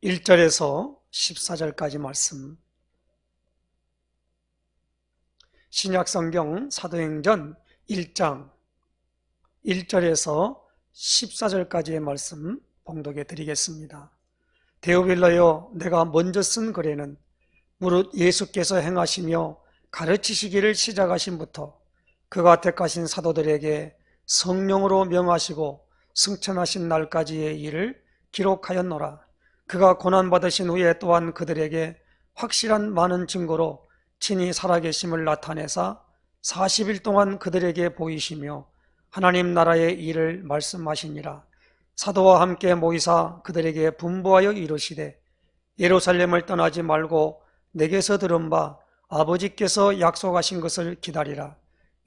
1절에서 14절까지 말씀, 신약성경 사도행전 1장 1절에서 14절까지의 말씀 봉독해 드리겠습니다. 데오빌라여, 내가 먼저 쓴 글에는 무릇 예수께서 행하시며 가르치시기를 시작하신부터 그가 택하신 사도들에게 성령으로 명하시고 승천하신 날까지의 일을 기록하였노라. 그가 고난받으신 후에 또한 그들에게 확실한 많은 증거로 친히 살아계심을 나타내사 40일 동안 그들에게 보이시며 하나님 나라의 일을 말씀하시니라. 사도와 함께 모이사 그들에게 분부하여 이르시되, 예루살렘을 떠나지 말고 내게서 들은 바 아버지께서 약속하신 것을 기다리라.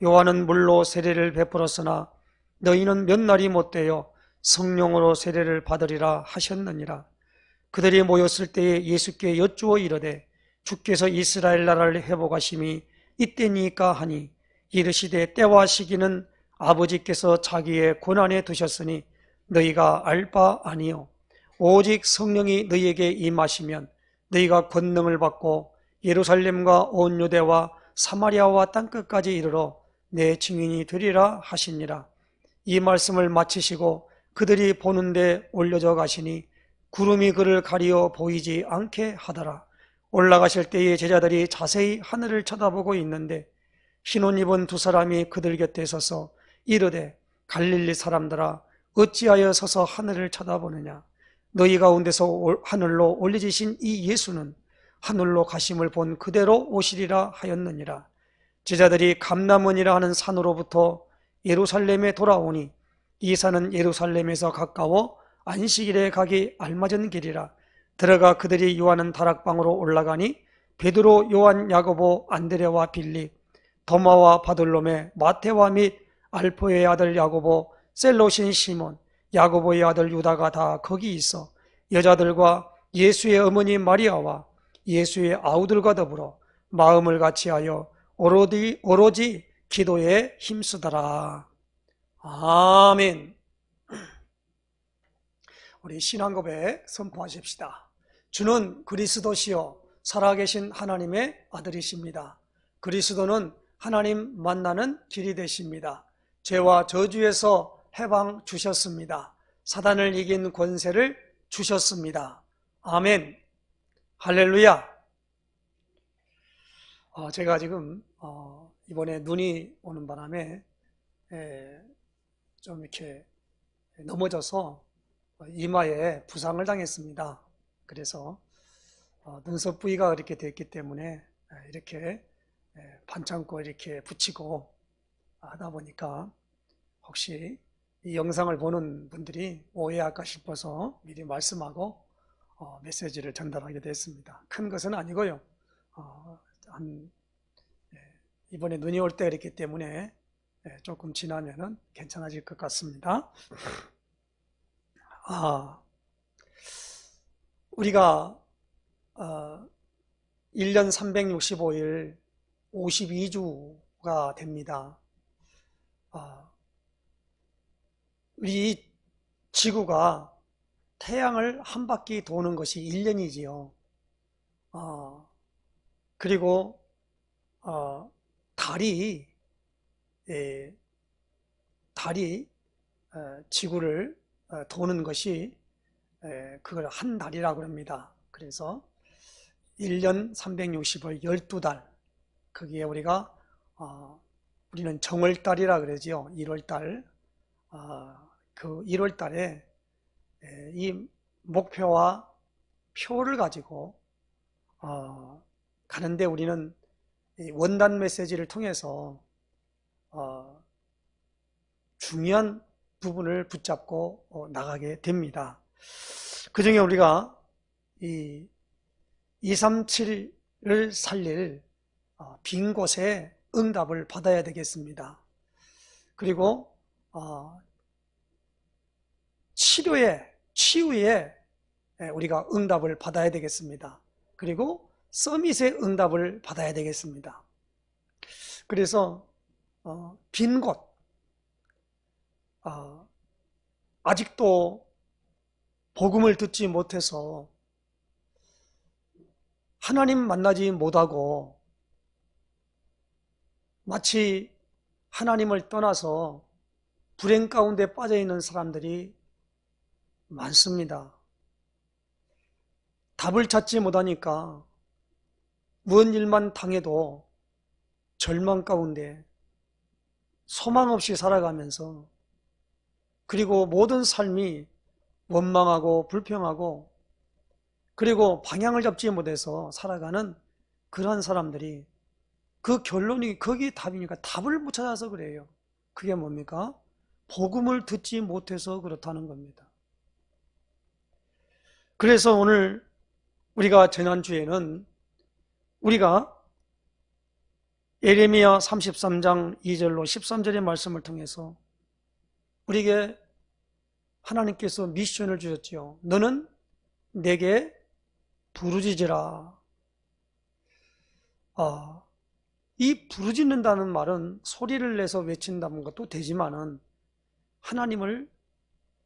요한은 물로 세례를 베풀었으나 너희는 몇 날이 못되어 성령으로 세례를 받으리라 하셨느니라. 그들이 모였을 때에 예수께 여쭈어 이르되, 주께서 이스라엘 나라를 회복하심이 이때니까 하니, 이르시되 때와 시기는 아버지께서 자기의 권한에 두셨으니 너희가 알 바 아니요 오직 성령이 너희에게 임하시면 너희가 권능을 받고 예루살렘과 온 유대와 사마리아와 땅끝까지 이르러 내 증인이 되리라 하시니라. 이 말씀을 마치시고 그들이 보는데 올려져 가시니 구름이 그를 가리어 보이지 않게 하더라. 올라가실 때에 제자들이 자세히 하늘을 쳐다보고 있는데 흰옷 입은 두 사람이 그들 곁에 서서 이르되, 갈릴리 사람들아, 어찌하여 서서 하늘을 쳐다보느냐? 너희 가운데서 하늘로 올려지신 이 예수는 하늘로 가심을 본 그대로 오시리라 하였느니라. 제자들이 감람원이라 하는 산으로부터 예루살렘에 돌아오니 이 산은 예루살렘에서 가까워 안식일에 가기 알맞은 길이라. 들어가 그들이 요하는 다락방으로 올라가니 베드로, 요한, 야고보, 안드레와 빌립, 도마와 바돌로메, 마테와 및 알포의 아들 야고보, 셀롯인 시몬, 야고보의 아들 유다가 다 거기 있어 여자들과 예수의 어머니 마리아와 예수의 아우들과 더불어 마음을 같이하여 오로지 기도에 힘쓰더라. 아멘. 우리 신앙고백 선포하십시다. 주는 그리스도시요 살아계신 하나님의 아들이십니다. 그리스도는 하나님 만나는 길이 되십니다. 죄와 저주에서 해방 주셨습니다. 사단을 이긴 권세를 주셨습니다. 아멘. 할렐루야. 제가 지금 이번에 눈이 오는 바람에 좀 이렇게 넘어져서 이마에 부상을 당했습니다. 그래서 눈썹 부위가 이렇게 됐기 때문에 이렇게 반창고 이렇게 붙이고 하다 보니까 혹시 이 영상을 보는 분들이 오해할까 싶어서 미리 말씀하고 메시지를 전달하게 됐습니다. 큰 것은 아니고요. 이번에 눈이 올 때 이렇기 때문에 조금 지나면은 괜찮아질 것 같습니다. 우리가 1년 365일 52주가 됩니다. 우리 지구가 태양을 한 바퀴 도는 것이 1년이지요. 그리고 달이 지구를 도는 것이 그걸 한 달이라고 합니다. 그래서 1년 365일 12달, 거기에 우리는 정월달이라 그러지요. 1월달. 그 1월달에 이 목표와 표를 가지고 가는데 우리는 원단 메시지를 통해서 중요한 부분을 붙잡고 나가게 됩니다. 그 중에 우리가 이 237을 살릴 빈 곳에 응답을 받아야 되겠습니다. 그리고 치유에 우리가 응답을 받아야 되겠습니다. 그리고 서밋의 응답을 받아야 되겠습니다. 그래서 빈 곳, 아직도 복음을 듣지 못해서 하나님 만나지 못하고 마치 하나님을 떠나서 불행 가운데 빠져 있는 사람들이 많습니다. 답을 찾지 못하니까 무슨 일만 당해도 절망 가운데 소망 없이 살아가면서, 그리고 모든 삶이 원망하고 불평하고, 그리고 방향을 잡지 못해서 살아가는 그러한 사람들이, 그 결론이 거기 답이니까 답을 못 찾아서 그래요. 그게 뭡니까? 복음을 듣지 못해서 그렇다는 겁니다. 그래서 오늘 우리가 지난주에는 우리가 예레미야 33장 2절로 13절의 말씀을 통해서 우리에게 하나님께서 미션을 주셨지요. 너는 내게 부르짖으라. 이 부르짖는다는 말은 소리를 내서 외친다는 것도 되지만은 하나님을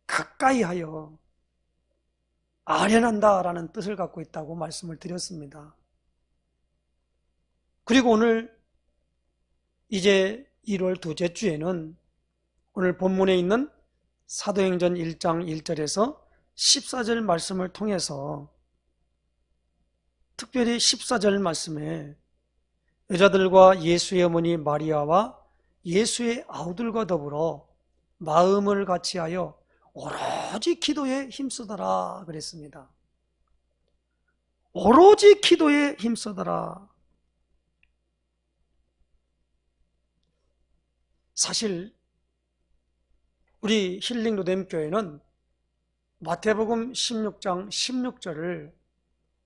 가까이 하여 아련한다라는 뜻을 갖고 있다고 말씀을 드렸습니다. 그리고 오늘 이제 1월 둘째 주에는 오늘 본문에 있는 사도행전 1장 1절에서 14절 말씀을 통해서, 특별히 14절 말씀에 여자들과 예수의 어머니 마리아와 예수의 아우들과 더불어 마음을 같이하여 오로지 기도에 힘쓰더라 그랬습니다. 오로지 기도에 힘쓰더라. 사실 우리 힐링로뎀교회는 마태복음 16장 16절을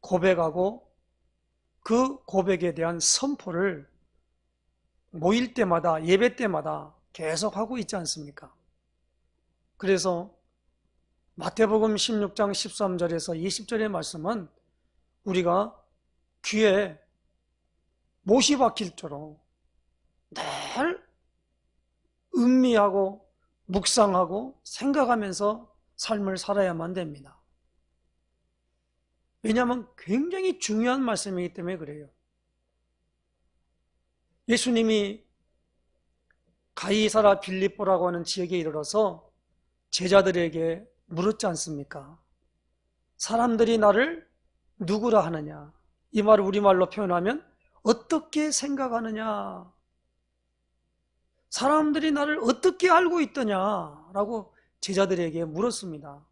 고백하고 그 고백에 대한 선포를 모일 때마다, 예배 때마다 계속 하고 있지 않습니까? 그래서 마태복음 16장 13절에서 20절의 말씀은 우리가 귀에 못이 박힐 늘 음미하고 묵상하고 생각하면서 삶을 살아야만 됩니다. 왜냐하면 굉장히 중요한 말씀이기 때문에 그래요. 예수님이 가이사라 빌립보라고 하는 지역에 이르러서 제자들에게 물었지 않습니까? 사람들이 나를 누구라 하느냐? 이 말을 우리말로 표현하면 어떻게 생각하느냐? 사람들이 나를 어떻게 알고 있더냐라고 제자들에게 물었습니다.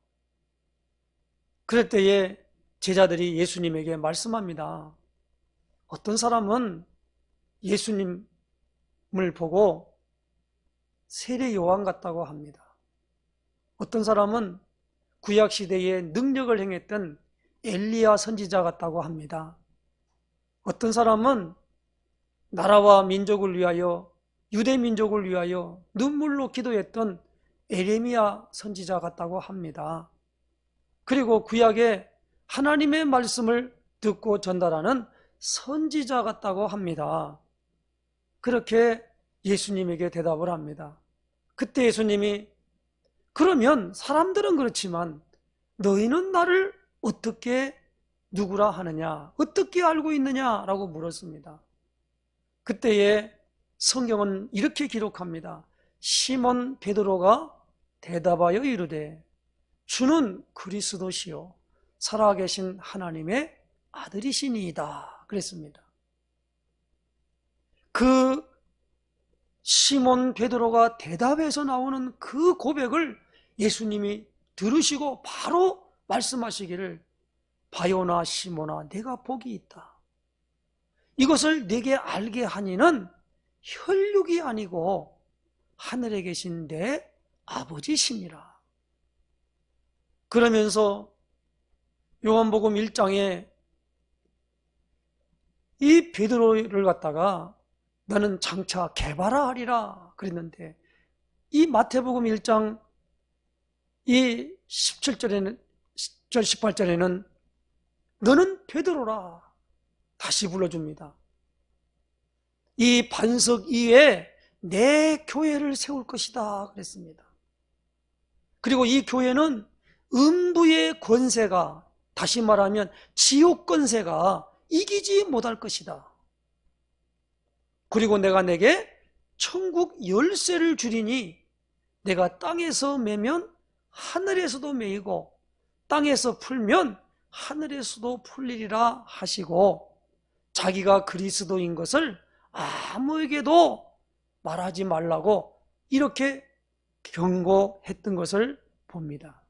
그럴 때에 제자들이 예수님에게 말씀합니다. 어떤 사람은 예수님을 보고 세례 요한 같다고 합니다. 어떤 사람은 구약시대에 능력을 행했던 엘리야 선지자 같다고 합니다. 어떤 사람은 나라와 민족을 위하여, 유대 민족을 위하여 눈물로 기도했던 에레미야 선지자 같다고 합니다. 그리고 구약에 하나님의 말씀을 듣고 전달하는 선지자 같다고 합니다. 그렇게 예수님에게 대답을 합니다. 그때 예수님이, 그러면 사람들은 그렇지만 너희는 나를 어떻게 누구라 하느냐? 어떻게 알고 있느냐? 라고 물었습니다. 그때에 성경은 이렇게 기록합니다. 시몬 베드로가 대답하여 이르되 주는 그리스도시요 살아계신 하나님의 아들이시니이다 그랬습니다. 그 시몬 베드로가 대답해서 나오는 그 고백을 예수님이 들으시고 바로 말씀하시기를, 바요나 시몬아 내가 복이 있다. 이것을 네게 알게 하니는 혈육이 아니고 하늘에 계신 내 아버지시니라. 그러면서 요한복음 1장에 이 베드로를 갖다가 너는 장차 개바라 하리라 그랬는데, 이 마태복음 1장 이 17절에는 18절에는 너는 베드로라 다시 불러줍니다. 이 반석 위에 내 교회를 세울 것이다 그랬습니다. 그리고 이 교회는 음부의 권세가, 다시 말하면 지옥 권세가 이기지 못할 것이다. 그리고 내가 내게 천국 열쇠를 주리니 내가 땅에서 매면 하늘에서도 매이고 땅에서 풀면 하늘에서도 풀리리라 하시고, 자기가 그리스도인 것을 아무에게도 말하지 말라고 이렇게 경고했던 것을 봅니다.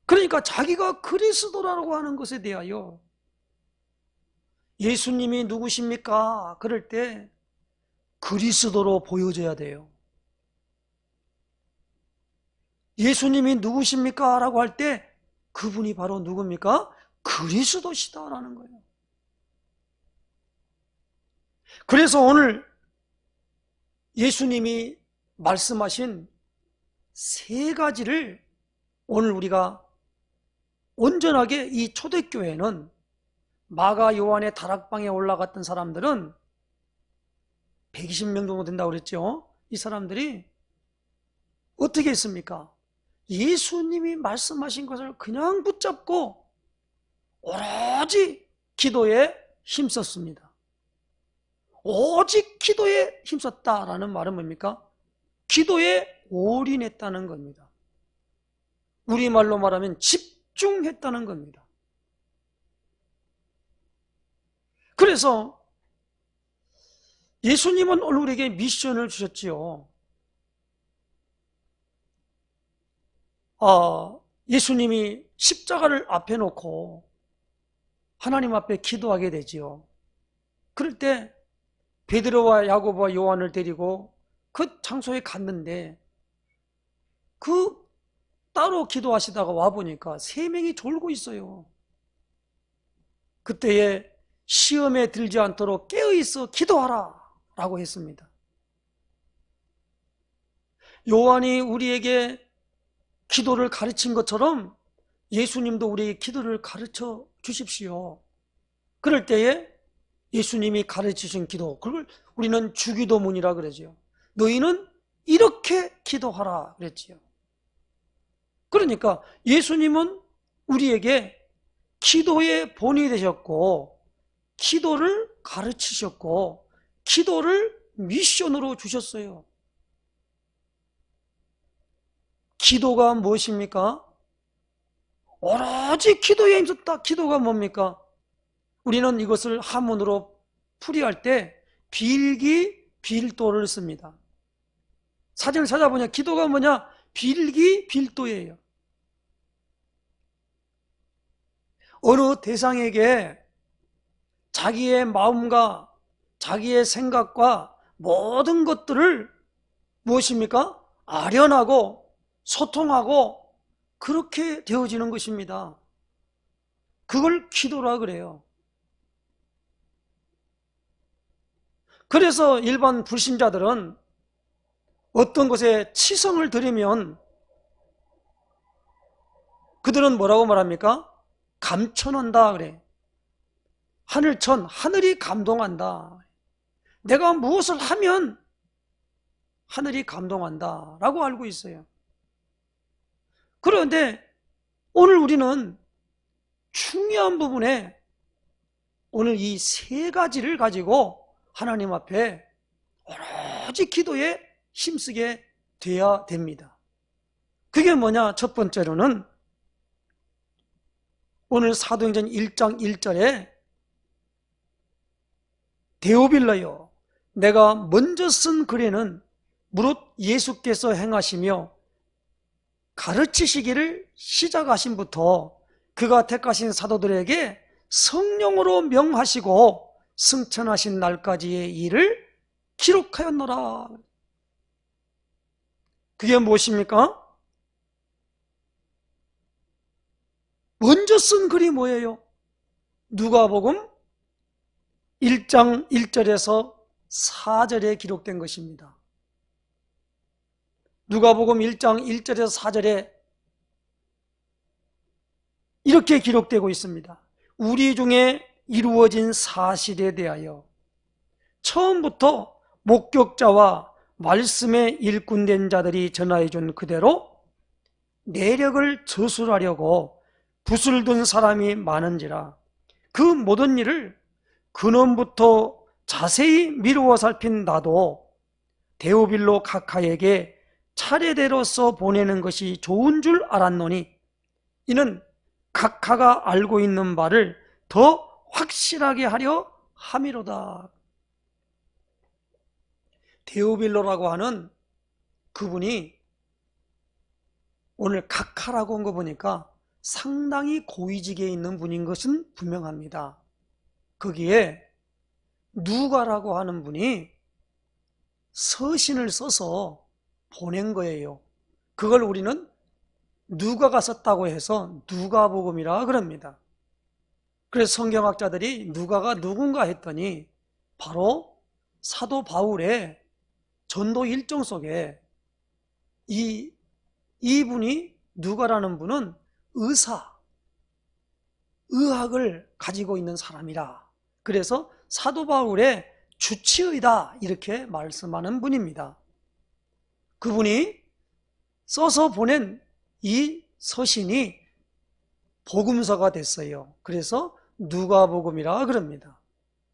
그러니까 자기가 그리스도라고 하는 것에 대하여 예수님이 누구십니까? 그럴 때 그리스도로 보여져야 돼요. 예수님이 누구십니까? 라고 할 때 그분이 바로 누굽니까? 그리스도시다라는 거예요. 그래서 오늘 예수님이 말씀하신 세 가지를 오늘 우리가 온전하게, 이 초대교회는 마가 요한의 다락방에 올라갔던 사람들은 120명 정도 된다고 그랬죠. 이 사람들이 어떻게 했습니까? 예수님이 말씀하신 것을 그냥 붙잡고 오로지 기도에 힘썼습니다. 오직 기도에 힘썼다라는 말은 뭡니까? 기도에 올인했다는 겁니다. 우리말로 말하면 집중했다는 겁니다. 그래서 예수님은 오늘 우리에게 미션을 주셨지요. 예수님이 십자가를 앞에 놓고 하나님 앞에 기도하게 되지요. 그럴 때 베드로와 야고보와 요한을 데리고 그 장소에 갔는데, 그 따로 기도하시다가 와보니까 3명이 졸고 있어요. 그때에 시험에 들지 않도록 깨어있어 기도하라 라고 했습니다. 요한이 우리에게 기도를 가르친 것처럼 예수님도 우리에게 기도를 가르쳐 주십시오. 그럴 때에 예수님이 가르치신 기도, 그걸 우리는 주기도문이라 그러죠. 너희는 이렇게 기도하라 그랬지요. 그러니까 예수님은 우리에게 기도의 본이 되셨고, 기도를 가르치셨고, 기도를 미션으로 주셨어요. 기도가 무엇입니까? 오로지 기도에 힘썼다. 기도가 뭡니까? 우리는 이것을 한문으로 풀이할 때 빌기빌도를 씁니다. 사전을 찾아보냐, 기도가 뭐냐? 빌기빌도예요. 어느 대상에게 자기의 마음과 자기의 생각과 모든 것들을 무엇입니까? 아련하고 소통하고 그렇게 되어지는 것입니다. 그걸 기도라 그래요. 그래서 일반 불신자들은 어떤 것에 치성을 드리면 그들은 뭐라고 말합니까? 감천한다 그래. 하늘천, 하늘이 감동한다. 내가 무엇을 하면 하늘이 감동한다 라고 알고 있어요. 그런데 오늘 우리는 중요한 부분에 오늘 이 세 가지를 가지고 하나님 앞에 오로지 기도에 힘쓰게 돼야 됩니다. 그게 뭐냐? 첫 번째로는 오늘 사도행전 1장 1절에 데오빌라여, 내가 먼저 쓴 글에는 무릇 예수께서 행하시며 가르치시기를 시작하신부터 그가 택하신 사도들에게 성령으로 명하시고 승천하신 날까지의 일을 기록하였노라. 그게 무엇입니까? 먼저 쓴 글이 뭐예요? 누가복음 1장 1절에서 4절에 기록된 것입니다. 누가복음 1장 1절에서 4절에 이렇게 기록되고 있습니다. 우리 중에 이루어진 사실에 대하여 처음부터 목격자와 말씀에 일꾼된 자들이 전하여준 그대로 내력을 저술하려고 붓을 든 사람이 많은지라 그 모든 일을 근원부터 자세히 미루어 살핀 나도 데오빌로 각하에게 차례대로 써 보내는 것이 좋은 줄 알았노니 이는 각하가 알고 있는 바를 더 확실하게 하려 함이로다. 데오빌로라고 하는 그분이 오늘 각하라고 한 거 보니까 상당히 고위직에 있는 분인 것은 분명합니다. 거기에 누가라고 하는 분이 서신을 써서 보낸 거예요. 그걸 우리는 누가가 썼다고 해서 누가복음이라 그럽니다. 그래서 성경학자들이 누가가 누군가 했더니 바로 사도 바울의 전도 일정 속에 이분이 누가라는 분은 의학을 가지고 있는 사람이라. 그래서 사도 바울의 주치의다 이렇게 말씀하는 분입니다. 그분이 써서 보낸 이 서신이 복음서가 됐어요. 그래서 누가복음이라 그럽니다.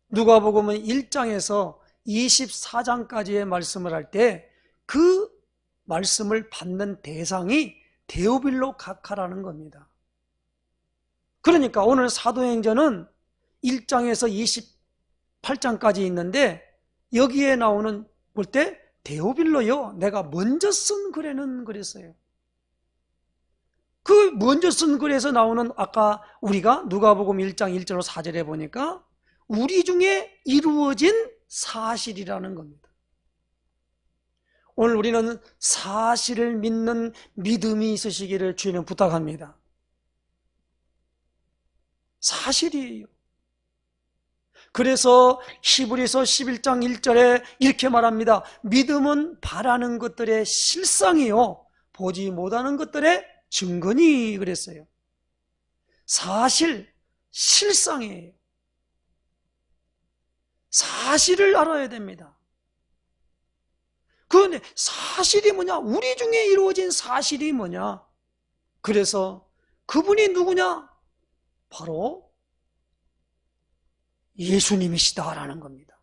누가복음은 1장에서 24장까지의 말씀을 할 때 그 말씀을 받는 대상이 데오빌로 각하라는 겁니다. 그러니까 오늘 사도행전은 1장에서 28장까지 있는데 여기에 나오는 볼 때 데오빌로요 내가 먼저 쓴 글에는 그랬어요. 그 먼저 쓴 글에서 나오는 아까 우리가 누가복음 1장 1절로 4절에 보니까 우리 중에 이루어진 사실이라는 겁니다. 오늘 우리는 사실을 믿는 믿음이 있으시기를 주님은 부탁합니다. 사실이에요. 그래서 히브리서 11장 1절에 이렇게 말합니다. 믿음은 바라는 것들의 실상이요 보지 못하는 것들의 증거니 그랬어요. 사실, 실상이에요. 사실을 알아야 됩니다. 그런데 사실이 뭐냐? 우리 중에 이루어진 사실이 뭐냐? 그래서 그분이 누구냐? 바로 예수님이시다라는 겁니다.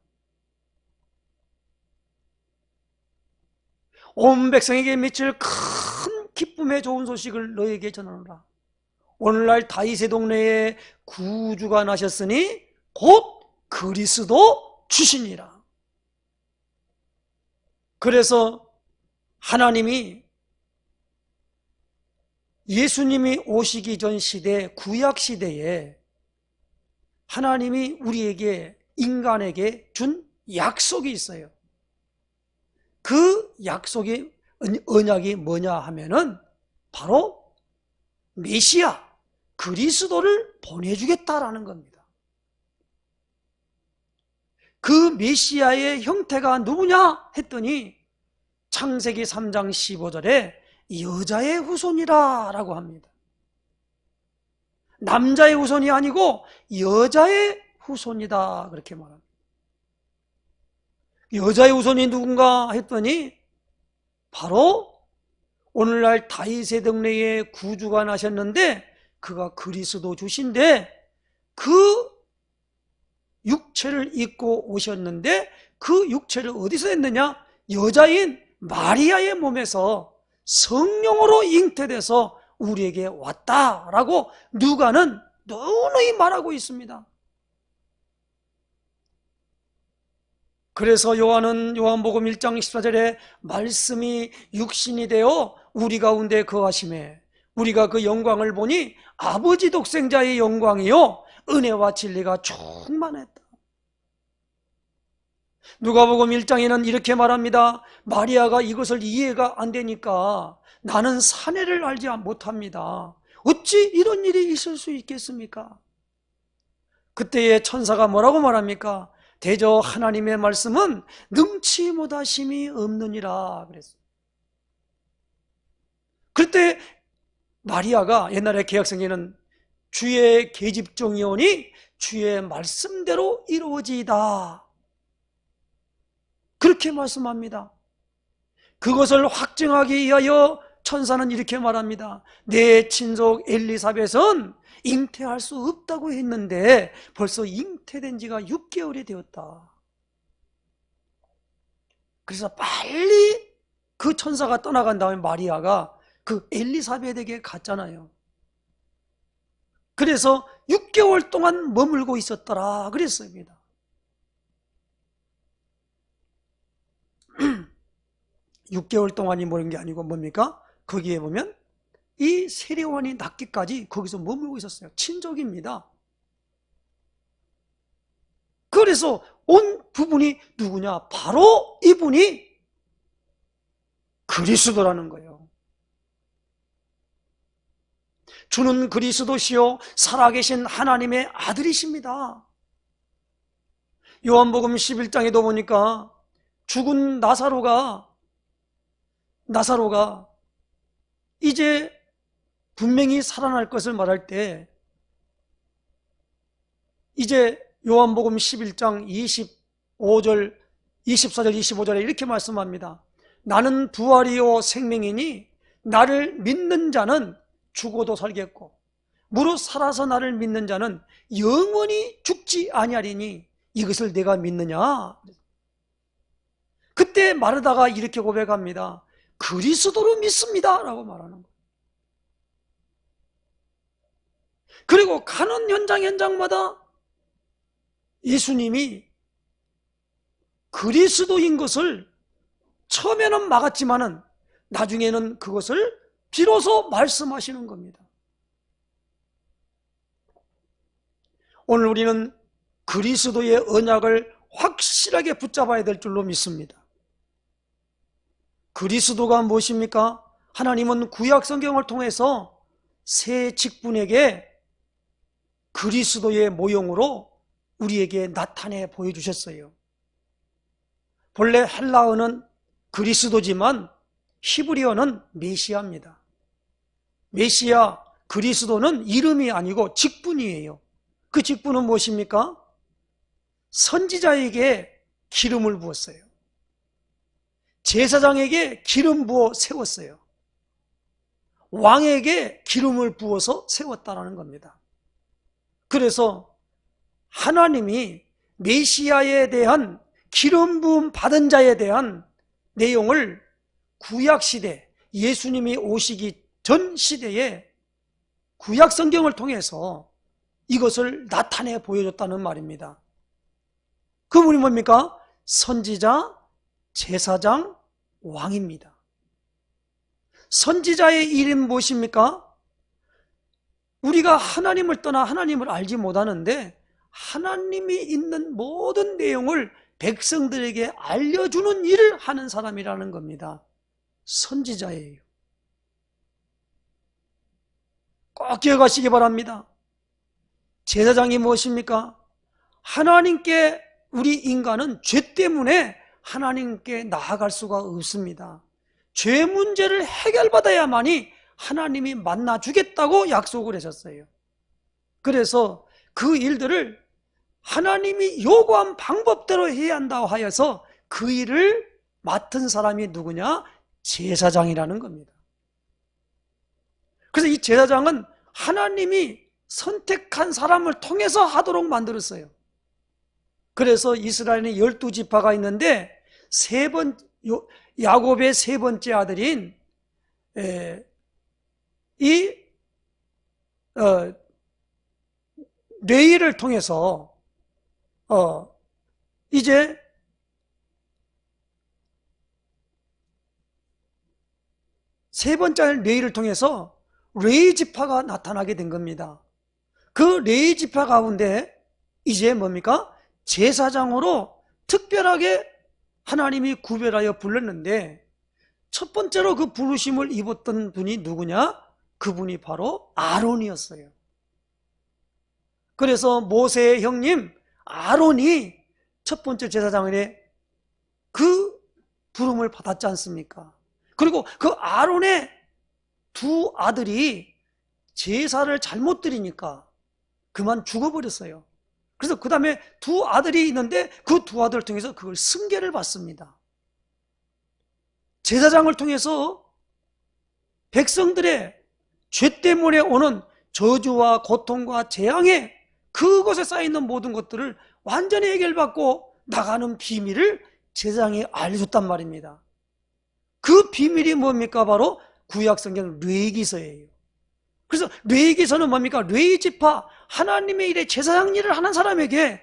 온 백성에게 미칠 큰 기쁨의 좋은 소식을 너에게 전하노라. 오늘날 다윗의 동네에 구주가 나셨으니 곧 그리스도 주시니라. 그래서 하나님이 예수님이 오시기 전 시대, 구약 시대에 하나님이 우리에게, 인간에게 준 약속이 있어요. 그 약속이, 언약이 뭐냐 하면은 바로 메시아, 그리스도를 보내주겠다라는 겁니다. 그 메시아의 형태가 누구냐 했더니 창세기 3장 15절에 여자의 후손이라 라고 합니다. 남자의 후손이 아니고 여자의 후손이다 그렇게 말합니다. 여자의 후손이 누군가 했더니 바로 오늘날 다윗의 동네에 구주가 나셨는데 그가 그리스도 주신데 그 육체를 입고 오셨는데 그 육체를 어디서 했느냐? 여자인 마리아의 몸에서 성령으로 잉태돼서 우리에게 왔다라고 누가는 누누이 말하고 있습니다. 그래서 요한은 요한복음 1장 14절에 말씀이 육신이 되어 우리 가운데 거하심에 우리가 그 영광을 보니 아버지 독생자의 영광이요 은혜와 진리가 충만했다. 누가복음 1장에는 이렇게 말합니다. 마리아가 이것을 이해가 안 되니까 나는 사내를 알지 못합니다. 어찌 이런 일이 있을 수 있겠습니까? 그때의 천사가 뭐라고 말합니까? 대저 하나님의 말씀은 능치 못하심이 없느니라 그랬어요. 그때 마리아가 옛날에 개혁성에는 주의 계집종이오니 주의 말씀대로 이루어지이다 그렇게 말씀합니다. 그것을 확증하기 위하여 천사는 이렇게 말합니다. 내 친족 엘리사벳은 잉태할 수 없다고 했는데 벌써 잉태된 지가 6개월이 되었다. 그래서 빨리 그 천사가 떠나간 다음에 마리아가 그 엘리사벳에게 갔잖아요. 그래서 6개월 동안 머물고 있었더라 그랬습니다. 6개월 동안이 모른 게 아니고 뭡니까? 거기에 보면 이 세례요한이 낫기까지 거기서 머물고 있었어요. 친족입니다. 그래서 온 부분이 누구냐? 바로 이분이 그리스도라는 거예요. 주는 그리스도시요 살아계신 하나님의 아들이십니다. 요한복음 11장에도 보니까 죽은 나사로가 이제 분명히 살아날 것을 말할 때 이제 요한복음 11장 25절, 24절, 25절에 이렇게 말씀합니다. 나는 부활이요 생명이니 나를 믿는 자는 죽어도 살겠고 무릇 살아서 나를 믿는 자는 영원히 죽지 아니하리니 이것을 내가 믿느냐? 그때 마르다가 이렇게 고백합니다. 그리스도로 믿습니다 라고 말하는 거예요. 그리고 가는 현장마다 예수님이 그리스도인 것을 처음에는 막았지만은 나중에는 그것을 비로소 말씀하시는 겁니다. 오늘 우리는 그리스도의 언약을 확실하게 붙잡아야 될 줄로 믿습니다. 그리스도가 무엇입니까? 하나님은 구약 성경을 통해서 새 직분에게 그리스도의 모형으로 우리에게 나타내 보여주셨어요. 본래 헬라어는 그리스도지만 히브리어는 메시아입니다. 메시아, 그리스도는 이름이 아니고 직분이에요. 그 직분은 무엇입니까? 선지자에게 기름을 부었어요. 제사장에게 기름 부어 세웠어요. 왕에게 기름을 부어서 세웠다는 겁니다. 그래서 하나님이 메시아에 대한 기름 부음 받은 자에 대한 내용을 구약시대, 예수님이 오시기 전 시대에 구약 성경을 통해서 이것을 나타내 보여줬다는 말입니다. 그분이 뭡니까? 선지자, 제사장, 왕입니다. 선지자의 일은 무엇입니까? 우리가 하나님을 떠나 하나님을 알지 못하는데 하나님이 있는 모든 내용을 백성들에게 알려주는 일을 하는 사람이라는 겁니다. 선지자예요. 꼭 기억하시기 바랍니다. 제사장이 무엇입니까? 하나님께 우리 인간은 죄 때문에 하나님께 나아갈 수가 없습니다. 죄 문제를 해결받아야만이 하나님이 만나주겠다고 약속을 하셨어요. 그래서 그 일들을 하나님이 요구한 방법대로 해야 한다고 하여서 그 일을 맡은 사람이 누구냐? 제사장이라는 겁니다. 그래서 이 제사장은 하나님이 선택한 사람을 통해서 하도록 만들었어요. 그래서 이스라엘에 12지파가 있는데 야곱의 세 번째 아들인 레위를 통해서 이제 세 번째 레위를 통해서 레위 지파가 나타나게 된 겁니다. 그 레위 지파 가운데 이제 뭡니까? 제사장으로 특별하게 하나님이 구별하여 불렀는데 첫 번째로 그 부르심을 입었던 분이 누구냐? 그분이 바로 아론이었어요. 그래서 모세의 형님 아론이 첫 번째 제사장에 그 부름을 받았지 않습니까? 그리고 그 아론의 두 아들이 제사를 잘못 드리니까 그만 죽어버렸어요. 그래서 그 다음에 두 아들이 있는데 그 두 아들을 통해서 그걸 승계를 받습니다. 제사장을 통해서 백성들의 죄 때문에 오는 저주와 고통과 재앙에 그곳에 쌓여있는 모든 것들을 완전히 해결받고 나가는 비밀을 제사장이 알려줬단 말입니다. 그 비밀이 뭡니까? 바로 구약성경 레위기서예요. 그래서 레위기서는 뭡니까? 레위 지파, 하나님의 일에 제사장 일을 하는 사람에게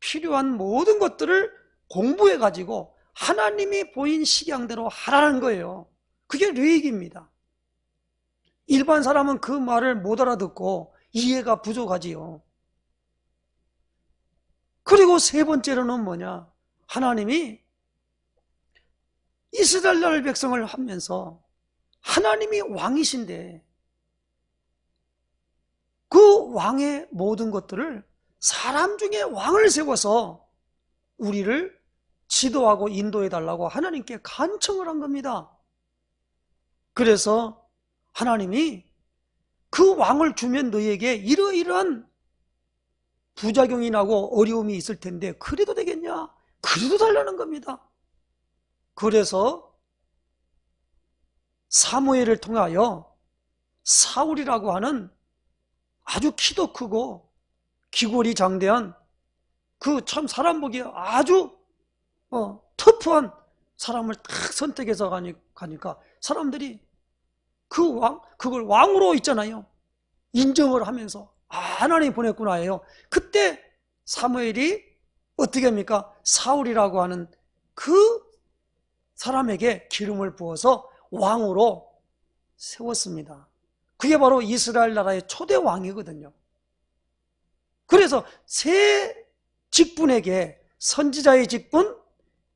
필요한 모든 것들을 공부해가지고 하나님이 보인 식양대로 하라는 거예요. 그게 레위기입니다. 일반 사람은 그 말을 못 알아듣고 이해가 부족하지요. 그리고 세 번째로는 뭐냐? 하나님이 이스라엘 나라의 백성을 하면서 하나님이 왕이신데 그 왕의 모든 것들을 사람 중에 왕을 세워서 우리를 지도하고 인도해 달라고 하나님께 간청을 한 겁니다. 그래서 하나님이 그 왕을 주면 너희에게 이러이러한 부작용이 나고 어려움이 있을 텐데 그래도 되겠냐? 그래도 달라는 겁니다. 그래서 사무엘을 통하여 사울이라고 하는 아주 키도 크고 기골이 장대한 그 참 사람 보기에 아주 터프한 사람을 딱 선택해서 가니까 사람들이 그걸 왕으로 있잖아요. 인정을 하면서 하나님이 보냈구나 해요. 그때 사무엘이 어떻게 합니까? 사울이라고 하는 그 사람에게 기름을 부어서 왕으로 세웠습니다. 그게 바로 이스라엘 나라의 초대 왕이거든요. 그래서 세 직분에게 선지자의 직분,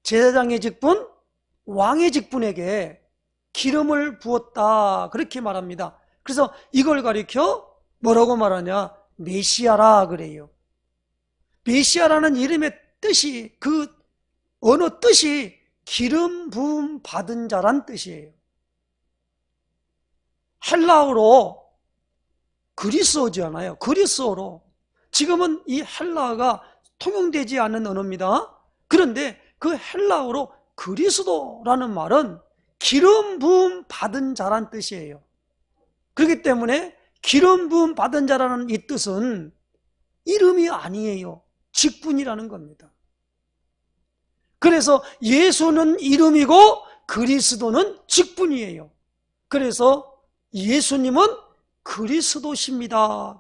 제사장의 직분, 왕의 직분에게 기름을 부었다 그렇게 말합니다. 그래서 이걸 가리켜 뭐라고 말하냐? 메시아라 그래요. 메시아라는 이름의 뜻이 그 언어 뜻이 기름 부음 받은 자란 뜻이에요. 헬라어로 그리스어잖아요. 그리스어로. 지금은 이 헬라어가 통용되지 않는 언어입니다. 그런데 그 헬라어로 그리스도라는 말은 기름 부음 받은 자란 뜻이에요. 그렇기 때문에 기름 부음 받은 자라는 이 뜻은 이름이 아니에요. 직분이라는 겁니다. 그래서 예수는 이름이고 그리스도는 직분이에요. 그래서 예수님은 그리스도십니다.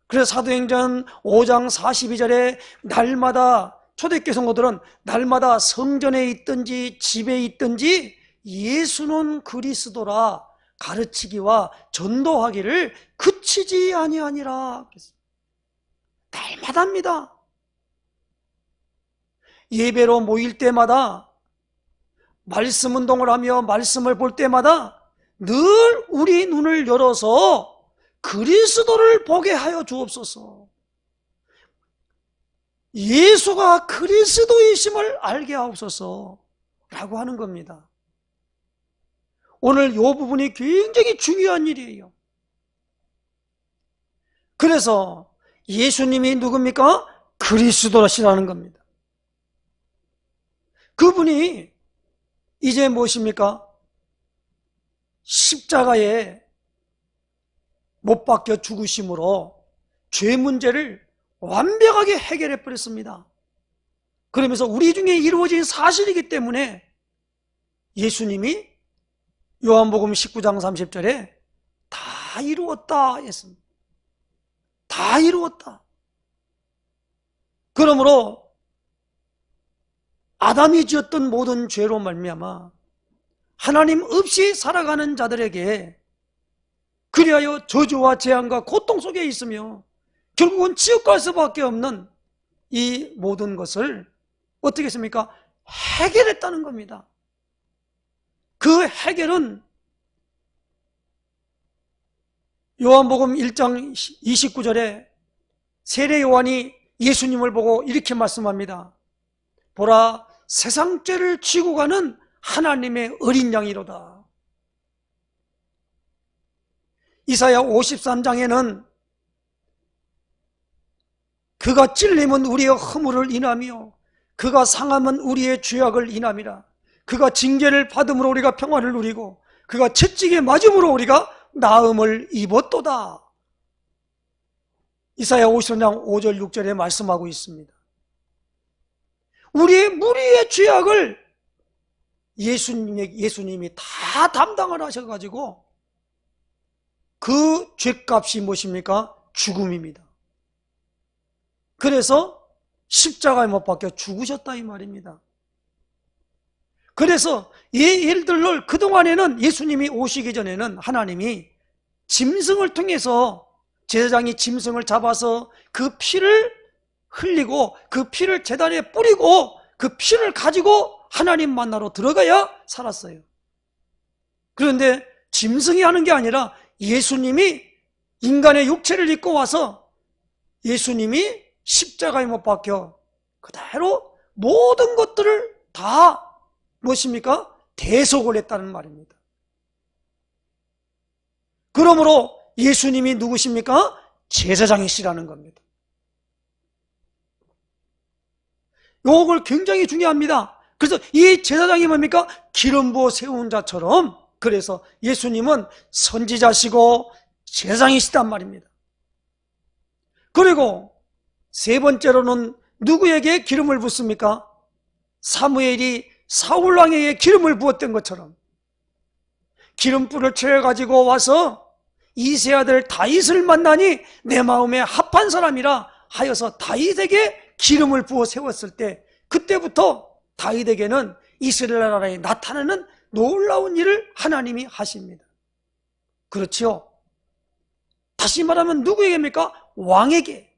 그래서 사도행전 5장 42절에 날마다 초대교회 성도들은 날마다 성전에 있든지 집에 있든지 예수는 그리스도라 가르치기와 전도하기를 그치지 아니하니라. 날마다입니다. 예배로 모일 때마다 말씀 운동을 하며 말씀을 볼 때마다 늘 우리 눈을 열어서 그리스도를 보게 하여 주옵소서. 예수가 그리스도이심을 알게 하옵소서 라고 하는 겁니다. 오늘 이 부분이 굉장히 중요한 일이에요. 그래서 예수님이 누굽니까? 그리스도시라는 겁니다. 그분이 이제 무엇입니까? 십자가에 못 박혀 죽으심으로 죄 문제를 완벽하게 해결해 버렸습니다. 그러면서 우리 중에 이루어진 사실이기 때문에 예수님이 요한복음 19장 30절에 다 이루었다 했습니다. 다 이루었다. 그러므로 아담이 지었던 모든 죄로 말미암아 하나님 없이 살아가는 자들에게 그리하여 저주와 재앙과 고통 속에 있으며 결국은 지옥 갈 수밖에 없는 이 모든 것을 어떻게 했습니까? 해결했다는 겁니다. 그 해결은 요한복음 1장 29절에 세례 요한이 예수님을 보고 이렇게 말씀합니다. 보라, 세상 죄를 지고 가는 하나님의 어린 양이로다. 이사야 53장에는 그가 찔림은 우리의 허물을 인하며 그가 상함은 우리의 죄악을 인함이라. 그가 징계를 받음으로 우리가 평화를 누리고 그가 채찍에 맞음으로 우리가 나음을 입었도다. 이사야 50장 5절 6절에 말씀하고 있습니다. 우리의 무리의 죄악을 예수님이 다 담당을 하셔가지고 그 죄값이 무엇입니까? 죽음입니다. 그래서 십자가에 못 박혀 죽으셨다 이 말입니다. 그래서 이 일들을 그동안에는 예수님이 오시기 전에는 하나님이 짐승을 통해서 제사장이 짐승을 잡아서 그 피를 흘리고 그 피를 제단에 뿌리고 그 피를 가지고 하나님 만나러 들어가야 살았어요. 그런데 짐승이 하는 게 아니라 예수님이 인간의 육체를 입고 와서 예수님이 십자가에 못 박혀 그대로 모든 것들을 다 무엇입니까? 대속을 했다는 말입니다. 그러므로 예수님이 누구십니까? 제사장이시라는 겁니다. 요걸 굉장히 중요합니다. 그래서 이 제사장이 뭡니까? 기름 부어 세운 자처럼, 그래서 예수님은 선지자시고 제사장이시단 말입니다. 그리고 세 번째로는 누구에게 기름을 붓습니까? 사무엘이 사울왕에게 기름을 부었던 것처럼 기름불을 채워가지고 와서 이세 아들 다윗을 만나니 내 마음에 합한 사람이라 하여서 다윗에게 기름을 부어 세웠을 때, 그때부터 다윗에게는 이스라엘 나라에 나타나는 놀라운 일을 하나님이 하십니다. 그렇지요? 다시 말하면 누구에게입니까? 왕에게.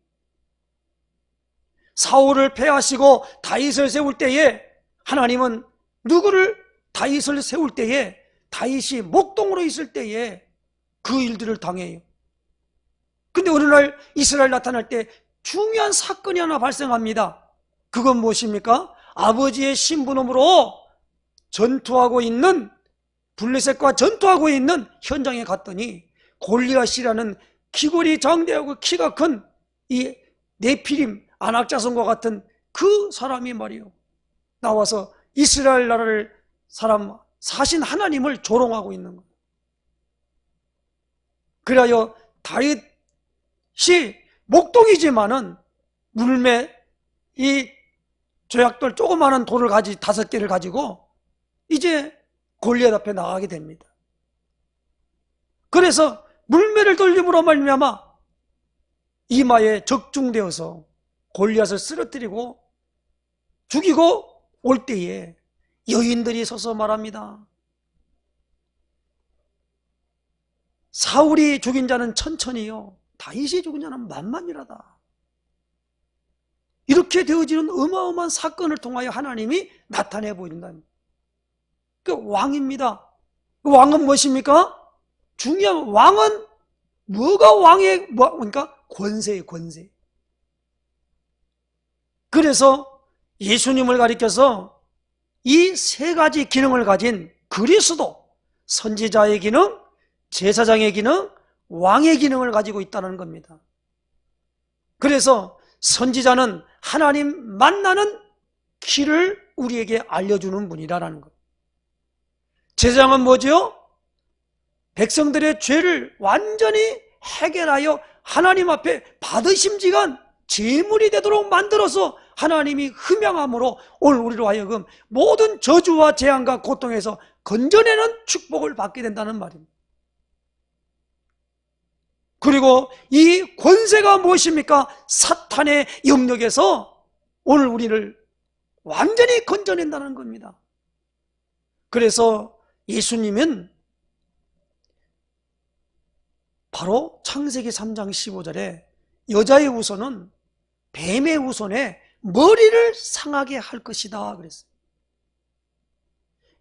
사울을 패하시고 다윗을 세울 때에 하나님은 다윗을 세울 때에, 다윗이 목동으로 있을 때에 그 일들을 당해요. 근데 어느 날 이스라엘 나타날 때 중요한 사건이 하나 발생합니다. 그건 무엇입니까? 아버지의 신부놈으로 전투하고 있는, 블레셋과 전투하고 있는 현장에 갔더니 골리앗이라는 기골이 장대하고 키가 큰 이 네피림 안악자손과 같은 그 사람이 말이요, 나와서 이스라엘 나라를 사신 하나님을 조롱하고 있는 거예요. 그래야 다윗이 목동이지만은 물매 이 조약돌 조그마한 돌을 5개를 가지고 이제 골리앗 앞에 나가게 됩니다. 그래서 물매를 돌림으로 말미암아 이마에 적중되어서 골리앗을 쓰러뜨리고 죽이고 올 때에 여인들이 서서 말합니다. 사울이 죽인 자는 천천히요, 다윗이 죽인 자는 만만이라다. 이렇게 되어지는 어마어마한 사건을 통하여 하나님이 나타내 보인다. 그 왕입니다. 그 왕은 무엇입니까? 중요한 왕은 뭐가 왕의 그러니까 권세예요, 권세. 그래서 예수님을 가리켜서 이 3가지 기능을 가진 그리스도, 선지자의 기능, 제사장의 기능, 왕의 기능을 가지고 있다는 겁니다. 그래서 선지자는 하나님 만나는 길을 우리에게 알려주는 분이라는 것. 제사장은 뭐죠? 백성들의 죄를 완전히 해결하여 하나님 앞에 받으심지간 제물이 되도록 만들어서 하나님이 흠양함으로 오늘 우리로 하여금 모든 저주와 재앙과 고통에서 건져내는 축복을 받게 된다는 말입니다. 그리고 이 권세가 무엇입니까? 사탄의 영역에서 오늘 우리를 완전히 건져낸다는 겁니다. 그래서 예수님은 바로 창세기 3장 15절에 여자의 후손은 뱀의 후손에 머리를 상하게 할 것이다 그랬어요.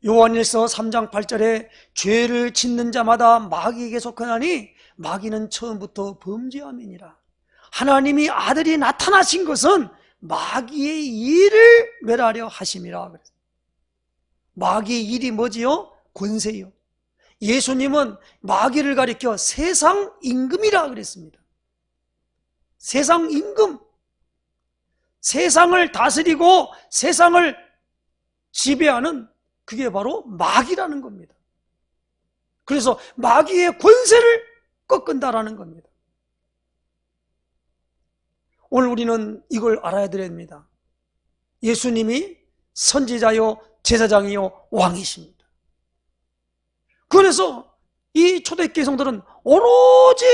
요한일서 3장 8절에 죄를 짓는 자마다 마귀에게 속하나니 마귀는 처음부터 범죄함이니라. 하나님이 아들이 나타나신 것은 마귀의 일을 멸하려 하심이라 그랬어요. 마귀의 일이 뭐지요? 권세요. 예수님은 마귀를 가리켜 세상 임금이라 그랬습니다. 세상 임금, 세상을 다스리고 세상을 지배하는, 그게 바로 마귀라는 겁니다. 그래서 마귀의 권세를 꺾은다라는 겁니다. 오늘 우리는 이걸 알아야 됩니다. 예수님이 선지자요, 제사장이요, 왕이십니다. 그래서 이 초대교회 성도들은 오로지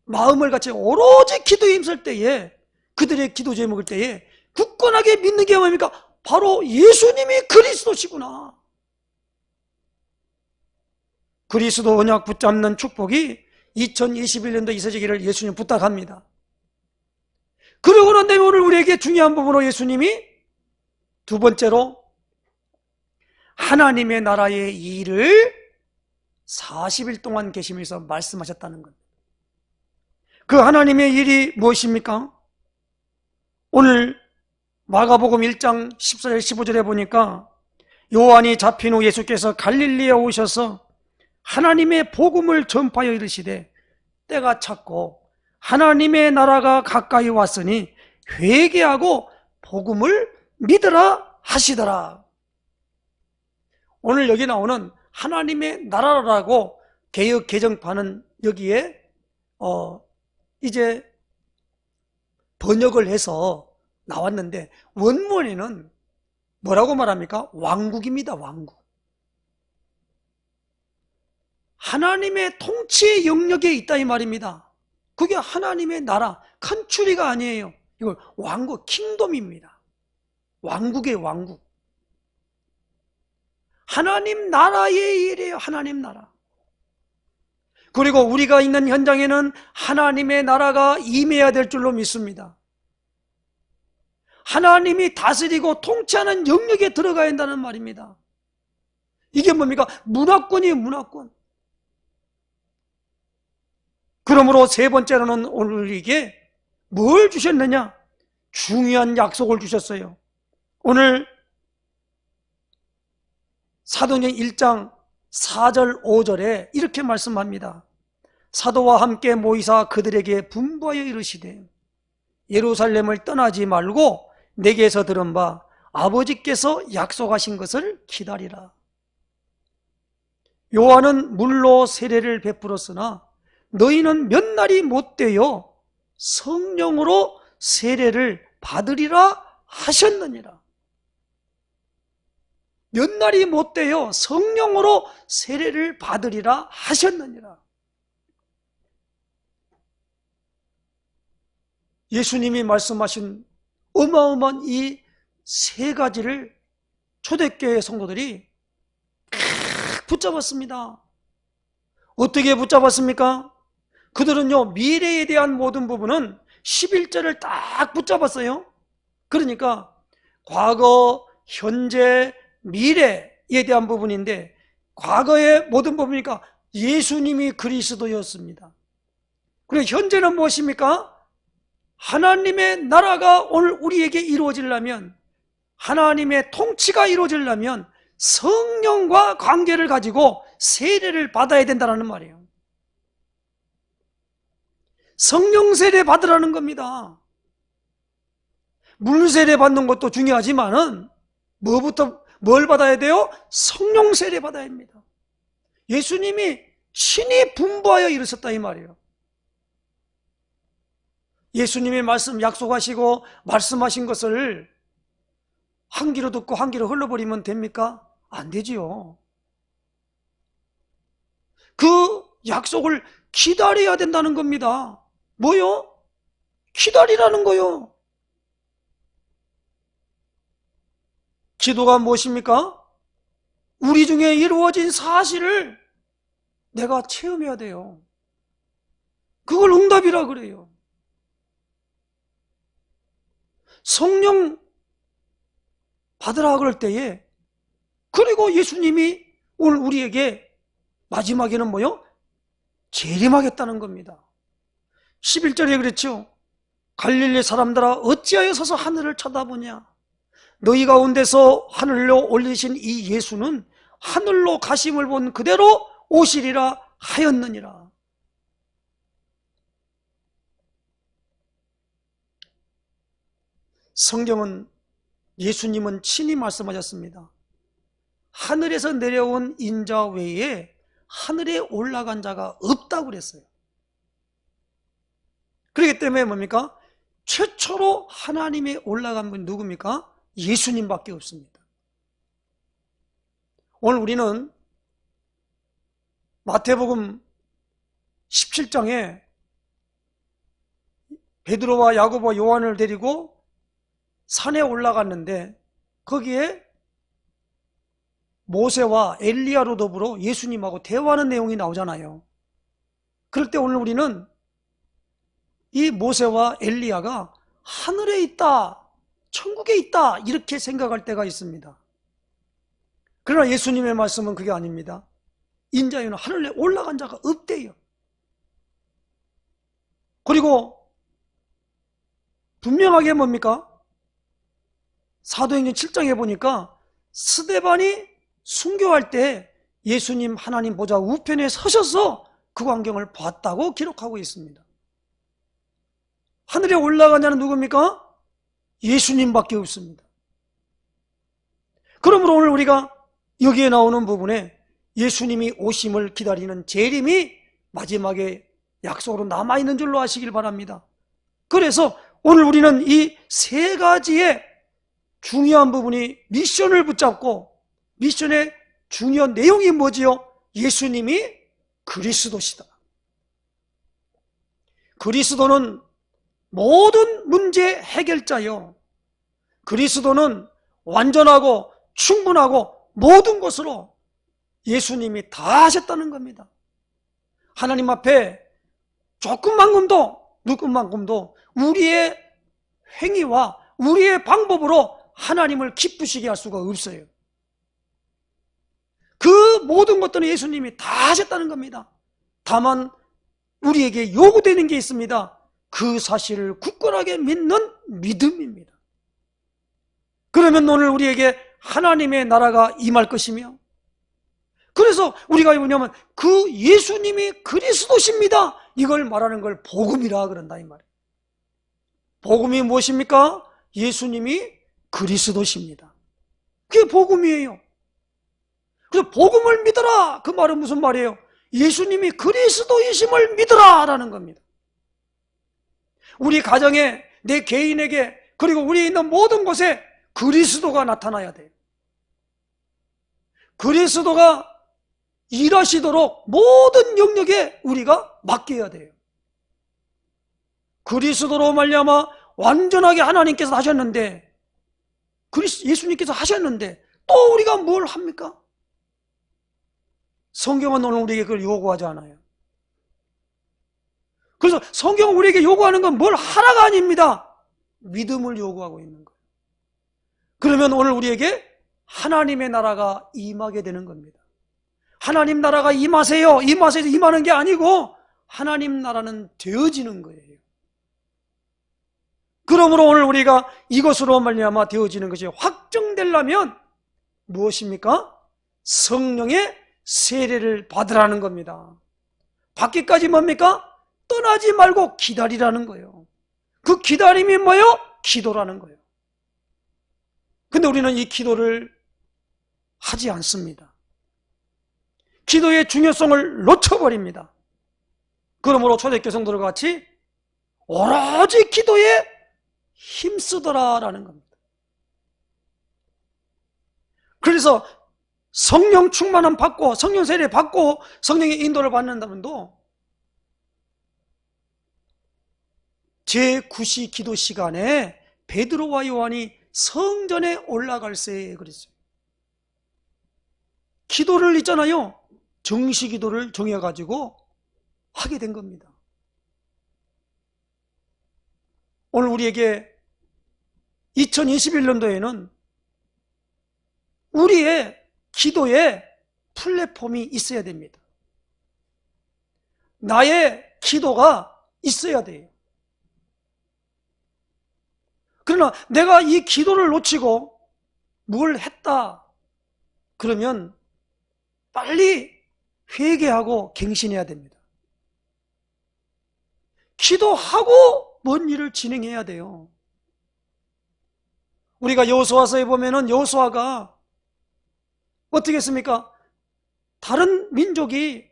마음을 같이 오로지 기도에 힘쓸 때에, 그들의 기도 제목일 때에 굳건하게 믿는 게 뭡니까? 바로 예수님이 그리스도시구나. 그리스도 언약 붙잡는 축복이 2021년도 이세제기를 예수님 부탁합니다. 그러고 난 다음에 오늘 우리에게 중요한 부분으로 예수님이 두 번째로 하나님의 나라의 일을 40일 동안 계시면서 말씀하셨다는 겁니다. 그 하나님의 일이 무엇입니까? 오늘 마가복음 1장 14절 15절에 보니까 요한이 잡힌 후 예수께서 갈릴리에 오셔서 하나님의 복음을 전파하여 이르시되 때가 찼고 하나님의 나라가 가까이 왔으니 회개하고 복음을 믿으라 하시더라. 오늘 여기 나오는 하나님의 나라라고 개역 개정판은 여기에 이제 번역을 해서 나왔는데 원문에는 뭐라고 말합니까? 왕국입니다. 왕국. 하나님의 통치의 영역에 있다 이 말입니다. 그게 하나님의 나라, 컨츄리가 아니에요. 이거 왕국, 킹덤입니다. 왕국의 왕국. 하나님 나라의 일이에요. 하나님 나라. 그리고 우리가 있는 현장에는 하나님의 나라가 임해야 될 줄로 믿습니다. 하나님이 다스리고 통치하는 영역에 들어가야 한다는 말입니다. 이게 뭡니까? 문화권이에요. 문화권. 그러므로 세 번째로는 오늘 우리에게 뭘 주셨느냐? 중요한 약속을 주셨어요. 오늘 사도행전 1장 4절 5절에 이렇게 말씀합니다. 사도와 함께 모이사 그들에게 분부하여 이르시되 예루살렘을 떠나지 말고 내게서 들은 바 아버지께서 약속하신 것을 기다리라. 요한은 물로 세례를 베풀었으나 너희는 몇 날이 못되어 성령으로 세례를 받으리라 하셨느니라. 몇 날이 못되어 성령으로 세례를 받으리라 하셨느니라. 예수님이 말씀하신 어마어마한 이 세 가지를 초대교회 성도들이 붙잡았습니다. 어떻게 붙잡았습니까? 그들은요, 미래에 대한 모든 부분은 11절을 딱 붙잡았어요. 그러니까 과거, 현재, 미래에 대한 부분인데 과거의 모든 부분이니까 예수님이 그리스도였습니다. 그리고 현재는 무엇입니까? 하나님의 나라가 오늘 우리에게 이루어지려면, 하나님의 통치가 이루어지려면 성령과 관계를 가지고 세례를 받아야 된다는 말이에요. 성령 세례 받으라는 겁니다. 물 세례 받는 것도 중요하지만은 뭘 받아야 돼요? 성령 세례 받아야 합니다. 예수님이 친히 분부하여 이르셨다 이 말이에요. 예수님의 말씀 약속하시고 말씀하신 것을 한 귀로 듣고 한 귀로 흘러버리면 됩니까? 안 되지요. 그 약속을 기다려야 된다는 겁니다. 뭐요? 기다리라는 거요. 기도가 무엇입니까? 우리 중에 이루어진 사실을 내가 체험해야 돼요. 그걸 응답이라 그래요. 성령 받으라 그럴 때에, 그리고 예수님이 오늘 우리에게 마지막에는 뭐요? 재림하겠다는 겁니다. 11절에 그랬죠. 갈릴리 사람들아 어찌하여 서서 하늘을 쳐다보냐? 너희 가운데서 하늘로 올리신 이 예수는 하늘로 가심을 본 그대로 오시리라 하였느니라. 성경은, 예수님은 친히 말씀하셨습니다. 하늘에서 내려온 인자 외에 하늘에 올라간 자가 없다고 그랬어요. 그렇기 때문에 뭡니까? 최초로 하나님에 올라간 분이 누굽니까? 예수님밖에 없습니다. 오늘 우리는 마태복음 17장에 베드로와 야고보와 요한을 데리고 산에 올라갔는데 거기에 모세와 엘리야로 더불어 예수님하고 대화하는 내용이 나오잖아요. 그럴 때 오늘 우리는 이 모세와 엘리야가 하늘에 있다, 천국에 있다 이렇게 생각할 때가 있습니다. 그러나 예수님의 말씀은 그게 아닙니다. 인자에는 하늘에 올라간 자가 없대요. 그리고 분명하게 뭡니까? 사도행전 7장에 보니까 스데반이 순교할 때 예수님 하나님 보좌 우편에 서셔서 그 광경을 봤다고 기록하고 있습니다. 하늘에 올라간 자는 누굽니까? 예수님밖에 없습니다. 그러므로 오늘 우리가 여기에 나오는 부분에 예수님이 오심을 기다리는 재림이 마지막에 약속으로 남아있는 줄로 아시길 바랍니다. 그래서 오늘 우리는 이 세 가지의 중요한 부분이 미션을 붙잡고 미션의 중요한 내용이 뭐지요? 예수님이 그리스도시다. 그리스도는 모든 문제 해결자요. 그리스도는 완전하고 충분하고 모든 것으로 예수님이 다 하셨다는 겁니다. 하나님 앞에 누구만큼도 우리의 행위와 우리의 방법으로 하나님을 기쁘시게 할 수가 없어요. 그 모든 것들은 예수님이 다 하셨다는 겁니다. 다만 우리에게 요구되는 게 있습니다. 그 사실을 굳건하게 믿는 믿음입니다. 그러면 오늘 우리에게 하나님의 나라가 임할 것이며, 그래서 우리가 뭐냐면 그 예수님이 그리스도십니다 이걸 말하는 걸 복음이라 그런다 이 말이에요. 복음이 무엇입니까? 예수님이 그리스도십니다. 그게 복음이에요. 그래서 복음을 믿어라 그 말은 무슨 말이에요? 예수님이 그리스도이심을 믿어라 라는 겁니다. 우리 가정에, 내 개인에게, 그리고 우리 있는 모든 곳에 그리스도가 나타나야 돼요. 그리스도가 일하시도록 모든 영역에 우리가 맡겨야 돼요. 그리스도로 말미암아 완전하게 하나님께서 하셨는데, 예수님께서 하셨는데 또 우리가 뭘 합니까? 성경은 오늘 우리에게 그걸 요구하지 않아요. 그래서 성경은 우리에게 요구하는 건 뭘 하라가 아닙니다. 믿음을 요구하고 있는 거예요. 그러면 오늘 우리에게 하나님의 나라가 임하게 되는 겁니다. 하나님 나라가 임하세요. 임하는 게 아니고 하나님 나라는 되어지는 거예요. 그러므로 오늘 우리가 이것으로 말미암아 되어지는 것이 확정되려면 무엇입니까? 성령의 세례를 받으라는 겁니다. 받기까지 뭡니까? 떠나지 말고 기다리라는 거예요. 그 기다림이 뭐예요? 기도라는 거예요. 근데 우리는 이 기도를 하지 않습니다. 기도의 중요성을 놓쳐버립니다. 그러므로 초대교회 성도들과 같이 오로지 기도에 힘쓰더라라는 겁니다. 그래서 성령 충만함 받고 성령 세례 받고 성령의 인도를 받는다면도 제9시 기도 시간에 베드로와 요한이 성전에 올라갈 때 그랬어요. 기도를 있잖아요. 정시 기도를 정해가지고 하게 된 겁니다. 오늘 우리에게 2021년도에는 우리의 기도에 플랫폼이 있어야 됩니다. 나의 기도가 있어야 돼요. 그러나 내가 이 기도를 놓치고 뭘 했다 그러면 빨리 회개하고 갱신해야 됩니다. 기도하고 뭔 일을 진행해야 돼요. 우리가 여호수아서에 보면은 여호수아가 어떻게 했습니까? 다른 민족이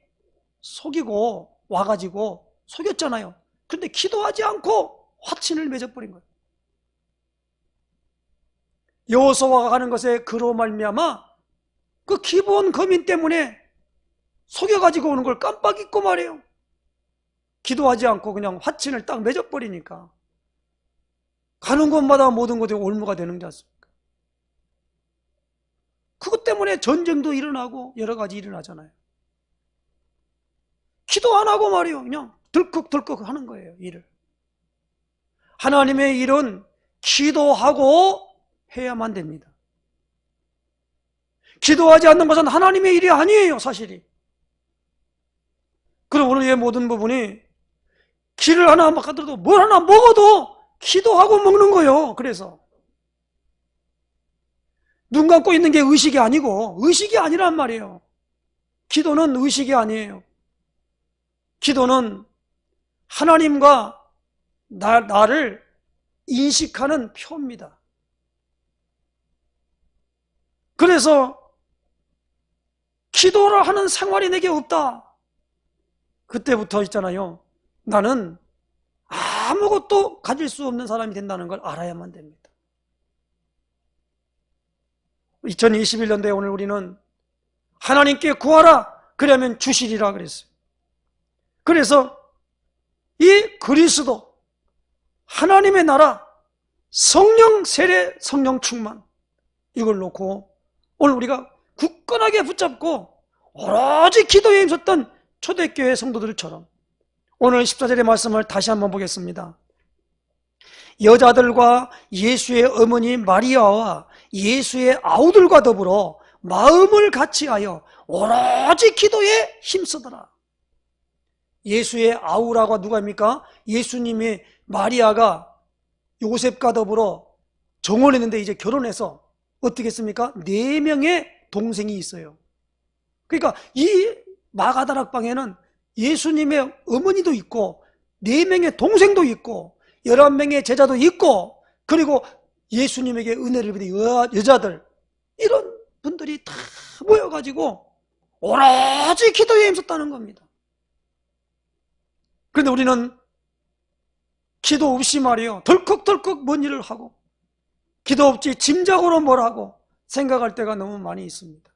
속이고 와가지고 속였잖아요. 그런데 기도하지 않고 화친을 맺어버린 거예요. 여호수아가 가는 것에 그로 말미암아 그 기브온 거민 때문에 속여가지고 오는 걸 깜빡 잊고 말이에요. 기도하지 않고 그냥 화친을 딱 맺어버리니까 가는 곳마다 모든 것이 올무가 되는 지 않습니까? 그것 때문에 전쟁도 일어나고 여러 가지 일어나잖아요. 기도 안 하고 말이에요. 그냥 덜컥덜컥 하는 거예요, 일을. 하나님의 일은 기도하고 해야만 됩니다. 기도하지 않는 것은 하나님의 일이 아니에요, 사실이. 그럼 오늘 이 모든 부분이 길을 하나 막하더라도 뭘 하나 먹어도 기도하고 먹는 거예요. 그래서 눈 감고 있는 게 의식이 아니고 의식이 아니란 말이에요. 기도는 의식이 아니에요. 기도는 하나님과 나를 인식하는 표입니다. 그래서 기도를 하는 생활이 내게 없다. 그때부터 있잖아요. 나는 아무것도 가질 수 없는 사람이 된다는 걸 알아야만 됩니다. 2021년도에 오늘 우리는 하나님께 구하라 그러면 주시리라 그랬어요. 그래서 이 그리스도 하나님의 나라 성령 세례 성령 충만 이걸 놓고 오늘 우리가 굳건하게 붙잡고 오로지 기도에 힘썼던 초대교회 성도들처럼 오늘 14절의 말씀을 다시 한번 보겠습니다. 여자들과 예수의 어머니 마리아와 예수의 아우들과 더불어 마음을 같이하여 오로지 기도에 힘쓰더라. 예수의 아우라고 누가입니까? 예수님의 마리아가 요셉과 더불어 정혼했는데 이제 결혼해서 어떻게 했습니까? 4명의 동생이 있어요. 그러니까 이 마가다락방에는 예수님의 어머니도 있고 4명의 동생도 있고 11명의 제자도 있고 그리고 예수님에게 은혜를 받은 여자들 이런 분들이 다 모여가지고 오로지 기도에 힘썼다는 겁니다. 그런데 우리는 기도 없이 말이요 덜컥덜컥 뭔 일을 하고 기도 없이 짐작으로 뭘 하고 생각할 때가 너무 많이 있습니다.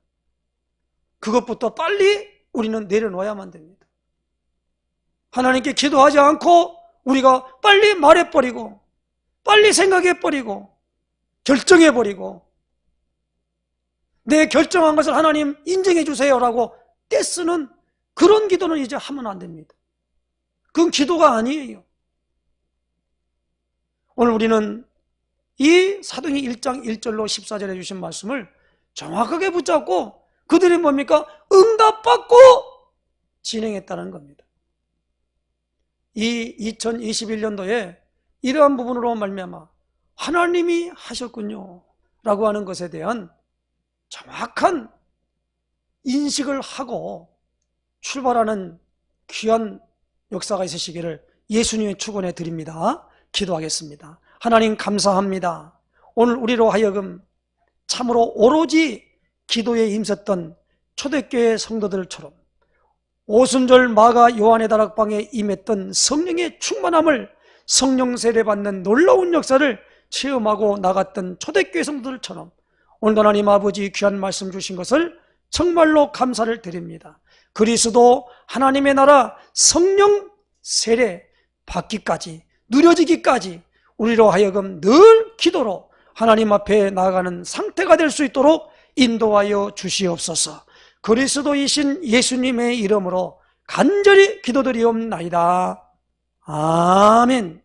그것부터 빨리 우리는 내려놓아야만 됩니다. 하나님께 기도하지 않고 우리가 빨리 말해버리고 빨리 생각해버리고 결정해버리고 내 결정한 것을 하나님 인정해 주세요라고 떼쓰는 그런 기도는 이제 하면 안 됩니다. 그건 기도가 아니에요. 오늘 우리는 이 사도행전 1장 1절로 14절에 주신 말씀을 정확하게 붙잡고 그들이 뭡니까? 응답받고 진행했다는 겁니다. 이 2021년도에 이러한 부분으로 말미암아 하나님이 하셨군요 라고 하는 것에 대한 정확한 인식을 하고 출발하는 귀한 역사가 있으시기를 예수님의 축원해 드립니다. 기도하겠습니다. 하나님 감사합니다. 오늘 우리로 하여금 참으로 오로지 기도에 힘썼던 초대교회 성도들처럼 오순절 마가 요한의 다락방에 임했던 성령의 충만함을 성령 세례받는 놀라운 역사를 체험하고 나갔던 초대교회 성도들처럼 오늘 하나님 아버지 귀한 말씀 주신 것을 정말로 감사를 드립니다. 그리스도 하나님의 나라 성령 세례 받기까지 누려지기까지 우리로 하여금 늘 기도로 하나님 앞에 나아가는 상태가 될 수 있도록 인도하여 주시옵소서. 그리스도이신 예수님의 이름으로 간절히 기도드리옵나이다. 아멘.